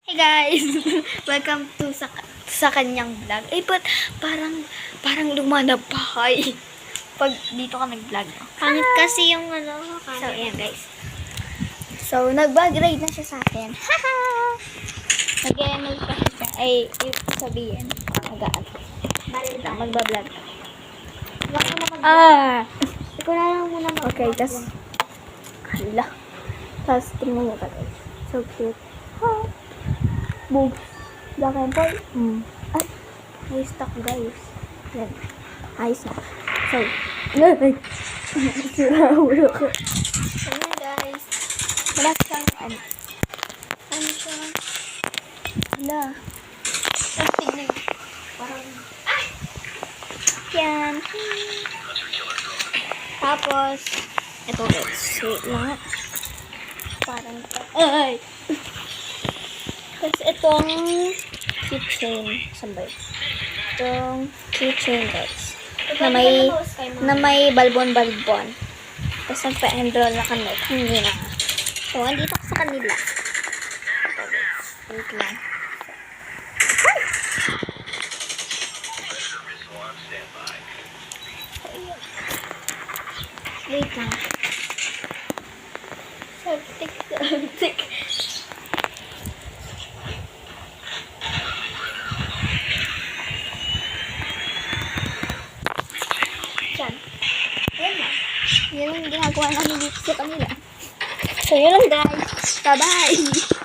Hey guys! Welcome to sa kanyang vlog. But parang lumanapay pag dito ka nag-vlog. Pangit kasi yung So, ayan guys. So, nag-bag ride na siya sa akin. Haha! Nag-ML pa siya. Ay, sabihin. Magaan. Magbablog. Ikaw na lang muna Okay, tas hala. Tas, tingnan mo ka guys. So cute. Ha! Boobs. Black and white. Ay, may stock guys. Yan. Ayos na. So, ay! Sira ulo ko. So, yan guys. Wala siyang, ano siya? Hala. Tapos, tignan. Parang, yan. Tapos, ito guys. Wait lang. Parang, ay! Tapos, itong keychain. Saan ba yun? Itong keychain guys. Na may balbon-balbon. Tapos, nagpa-enroll na kami. Hindi na. So, andito ko sa kanila. Ito guys. Wait lang. Wait lang. Sabtik. Yan. Yan lang. Yan ang ginagawa namin dito sa kanila. So, yun lang guys. Bye-bye!